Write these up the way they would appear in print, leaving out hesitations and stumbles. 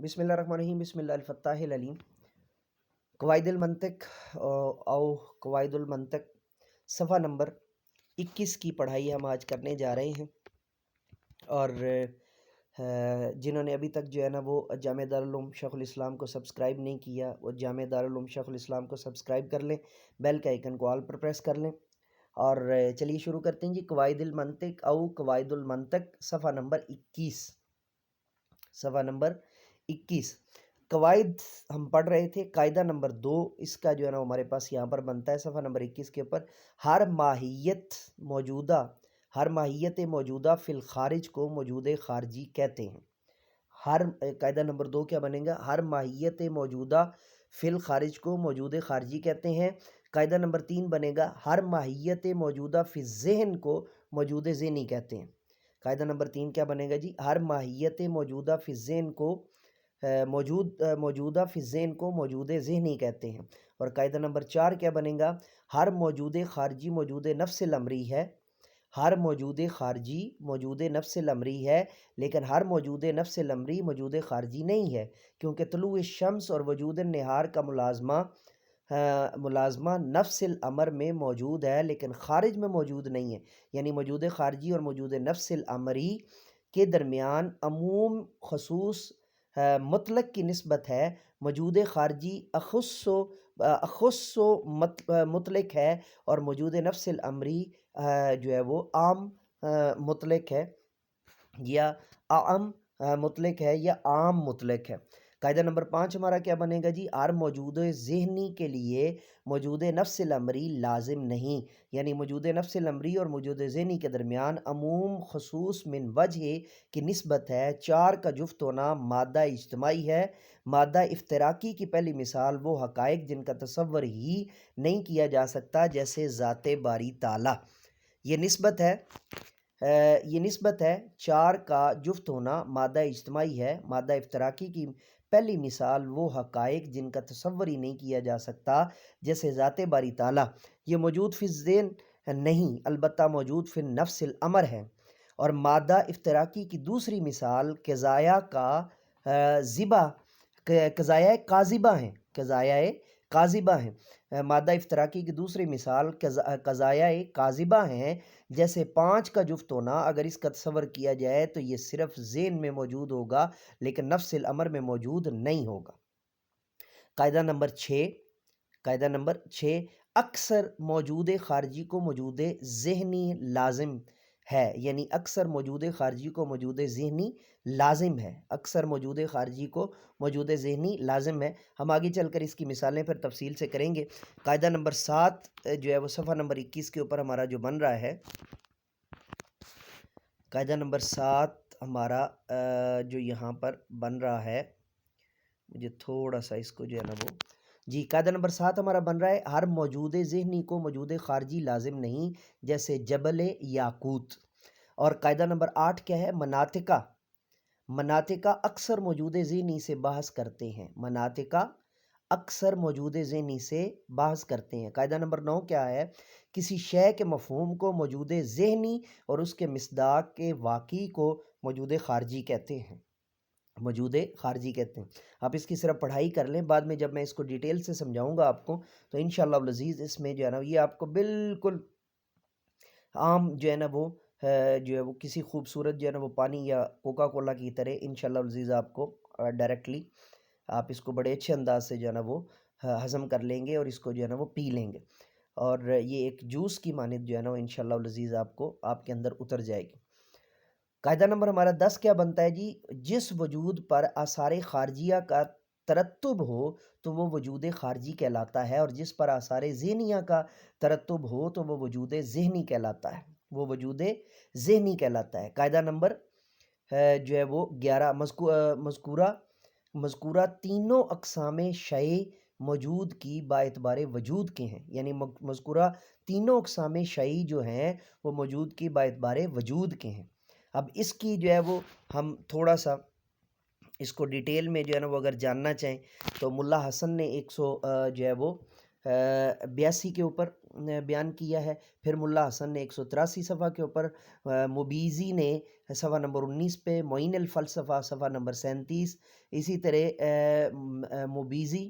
बिस्मिल्लाहिर्रहमानिर्रहीम बिस्मिल्लाहिल अलीम। कवाइदुल मंतिक औ कवाइदुल मंतिक सफ़ा नंबर 21 की पढ़ाई हम आज करने जा रहे हैं। और जिन्होंने अभी तक जो है ना वो जामिया दारुल उलूम शेखुल इस्लाम को सब्सक्राइब नहीं किया, वो जामिया दारुल उलूम शेखुल इस्लाम को सब्सक्राइब कर लें, बेल के आइकन को ऑल पर प्रेस कर लें। और चलिए शुरू करते हैं जी। कवाइदुल मंतिक औ कवाइदुल मंतिक सफ़ा नंबर 21, सफ़ा नंबर 21 कवायद हम पढ़ रहे थे। कायदा नंबर 2 इसका जो है ना हमारे पास यहाँ पर बनता है सफ़ा नंबर 21 के ऊपर। हर माहियत मौजूदा फ़िल खारिज को मौजूद खारजी कहते हैं। कायदा नंबर 2 क्या बनेगा? हर माहियत मौजूदा फ़िल खारिज को मौजूद खारजी कहते हैं। कायदा नंबर 3 बनेगा हर माहियत मौजूदा फ़िल ज़हन को मौजूद ज़हनी कहते हैं। कायदा नंबर 3 क्या बनेगा जी? हर माहियत मौजूदा फ़िल ज़हन को मौजूदा फ़िज़ेन को मौजूद ज़हनी कहते हैं। और कायदा नंबर 4 क्या बनेगा? हर मौजूद खारजी मौजूद नफ्सिल अमरी है। हर मौजूद खारजी मौजूद नफ्सिल अमरी है, लेकिन हर मौजूद नफ्सिल अमरी मौजूद खारजी नहीं है, क्योंकि तुलू शम्स और वजूद नहार का मुलाजमा नफ्सिल अमर में मौजूद है, लेकिन खारिज में मौजूद नहीं है। यानी मौजूद खारजी और मौजूद नफ्सिल अमरी के दरमियान अमूम खसूस मुतलक की निस्बत है। मौजूद खारजी अखुस्सो मुतलक है, और मौजूद नफ्सिल अमरी जो है वो आम मुतलक है, या आम मुतलक है, या आम मुतलक है। कायदा नंबर 5 हमारा क्या बनेगा जी? हर मौजूद ज़हनी के लिए मौजूद नफ्सिल अमरी लाजिम नहीं। यानी मौजूद नफ्सिल अमरी और मौजूद ज़हनी के दरमियान अमूम खसूस मिन वजह की निस्बत है। 4 का जुफ्त होना मादा इज्तमाई है। मादा इफ्तराकी की पहली मिसाल वो हकायक जिनका तसव्वुर ही नहीं किया जा सकता, जैसे ज़ाते बारी ताला। ये निस्बत है 4 का जुफ्त होना मादा इज्तमाई है। मादा इफ्तराकी की पहली मिसाल वो हकायक जिनका तसव्वुर ही नहीं किया जा सकता, जैसे ज़ाते बारी ताला। ये मौजूद फ़िज़ेन नहीं, अलबत्ता मौजूद फ़िल नफ्सिल अमर है। और मादा इफ्तराकी की दूसरी मिसाल कज़ाया काज़िबा हैं। मादा इफ्तराकी की दूसरी मिसाल कज़ाया काज़िबा हैं। जैसे 5 का जुफ्त होना, अगर इसका तसव्वुर किया जाए तो ये सिर्फ ज़हन में मौजूद होगा, लेकिन नफ्सिल अमर में मौजूद नहीं होगा। कायदा नंबर 6 अक्सर मौजूद खारजी को मौजूद ज़हनी लाजिम है। यानी अक्सर मौजूद खारजी को मौजूद ज़हनी लाजिम है। अक्सर मौजूद खारजी को मौजूद ज़हनी लाजिम है। हम आगे चलकर इसकी मिसालें फिर तफसील से करेंगे। कायदा नंबर 7 जो है वो सफ़ा नंबर 21 के ऊपर हमारा जो बन रहा है। कायदा नंबर 7 हमारा जो यहाँ पर बन रहा है, मुझे थोड़ा सा इसको जो है ना वो जी। कायदा नंबर 7 हमारा बन रहा है हर मौजूद ज़हनी को मौजूद खारजी लाजिम नहीं, जैसे जबल याकूत। और कायदा नंबर 8 क्या है? मनातिका अक्सर मौजूद ज़हनी से बहस करते हैं। मनातिका अक्सर मौजूद ज़हनी से बहस करते हैं। कायदा नंबर 9 क्या है? किसी शय के मफ़हूम को मौजूद ज़हनी और उसके मिस्दाक के वाक़ई को मौजूद खारजी कहते हैं। आप इसकी सिर्फ पढ़ाई कर लें, बाद में जब मैं इसको डिटेल से समझाऊंगा आपको, तो इंशाअल्लाह अज़ीज़ इसमें जो है ना ये आपको बिल्कुल आम जो है ना वो जो है वो किसी खूबसूरत जो है ना वो पानी या कोका कोला की तरह इंशाअल्लाह अज़ीज़ आपको डायरेक्टली आप इसको बड़े अच्छे अंदाज से जो है ना वो हज़म कर लेंगे और इसको जो है ना वो पी लेंगे, और ये एक जूस की मानिंद जो है ना वो इंशाअल्लाह अज़ीज़ आपको आपके अंदर उतर जाएगी। कायदा नंबर हमारा 10 क्या बनता है जी? जिस वजूद पर आसार खारजिया का तरत्तुब हो तो वो वजूद खारजी कहलाता है, और जिस पर आसार ज़हनिया का तरत्तुब हो तो वो वजूद ज़हनी कहलाता है। कायदा नंबर जो है वो 11 मज़कूरा तीनों अक़साम शय मौजूद की बाएतबार वजूद के हैं। यानी मज़कूरा तीनों अक़साम शय जो हैं वो मौजूद की बाएतबार वजूद के हैं। अब इसकी जो है वो हम थोड़ा सा इसको डिटेल में जो है ना वो अगर जानना चाहें तो मुल्ला हसन ने 100 जो है वो 82 کے اوپر بیان کیا ہے. پھر ملا حسن نے 183 صفحہ کے اوپر، مبیزی نے صفحہ نمبر 19 پہ، معین الفلسفہ صفحہ نمبر 37، اسی طرح مبیزی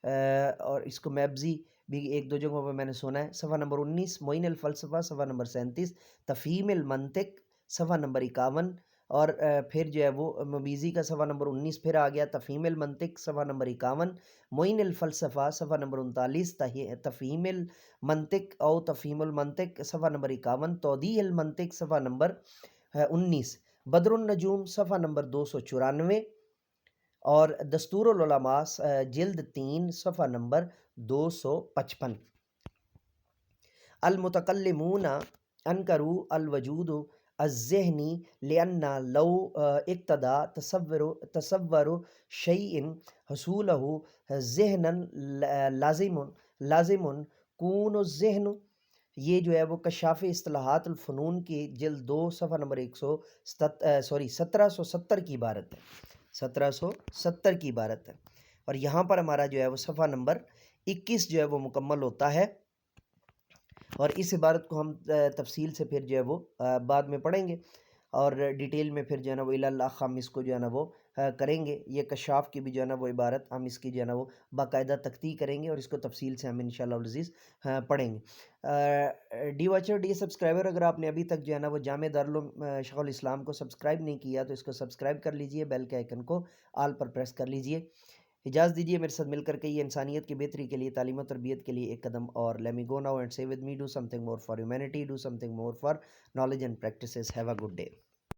اور اس کو میبزی بھی ایک دو جگہوں پہ میں نے سنا ہے، صفحہ نمبر 19، معین الفلسفہ صفحہ نمبر 37، تفہیم المنطق صفحہ نمبر 51، اور پھر جو ہے وہ مبیزی کا صفحہ نمبر 19 پھر آ گیا، تفہیم المنطق صفحہ نمبر 51، معین الفلسفہ صفحہ نمبر 39، تفہیم المنطق او تفہیم المنطق صفحہ نمبر 51، توضیح المنطق صفحہ نمبر 19، بدر النجوم صفحہ نمبر 294، اور دستور العلماء جلد 3 صفحہ نمبر 255۔ المتکلمون انکروا الوجود الذہنی لأن لو اقتضى تصور شیء حصولہ ذہنا لازم کون الذہن۔ یہ جو ہے وہ کشاف اصطلاحات الفنون کی جلد 2 صفحہ نمبر 1770 کی عبارت ہے، 1770 کی عبارت ہے، اور یہاں پر ہمارا جو ہے وہ صفحہ نمبر 21 جو ہے وہ مکمل ہوتا ہے، اور اس عبارت کو ہم تفصیل سے پھر جو ہے وہ بعد میں پڑھیں گے، اور ڈیٹیل میں پھر جو ہے نا وہ اللہ ہم اس کو جو ہے نا وہ کریں گے. یہ کشاف کی بھی جو ہے نا وہ عبارت ہم اس کی جو ہے نا وہ باقاعدہ تختی کریں گے، اور اس کو تفصیل سے ہم انشاءاللہ العزیز پڑھیں گے. ڈی واچر، ڈی سبسکرائبر، اگر آپ نے ابھی تک جو ہے نا وہ جامع دارالعلوم شیخ الاسلام کو سبسکرائب نہیں کیا تو اس کو سبسکرائب کر لیجئے، بیل کے آئیکن کو آل پر پریس کر لیجئے. اجازت دیجیے میرے ساتھ مل کر کے یہ انسانیت کی بہتری کے لیے، تعلیم و تربیت کے لیے ایک قدم اور. Let me go now and say with me, do something more for humanity, do something more for knowledge and practices. Have a good day.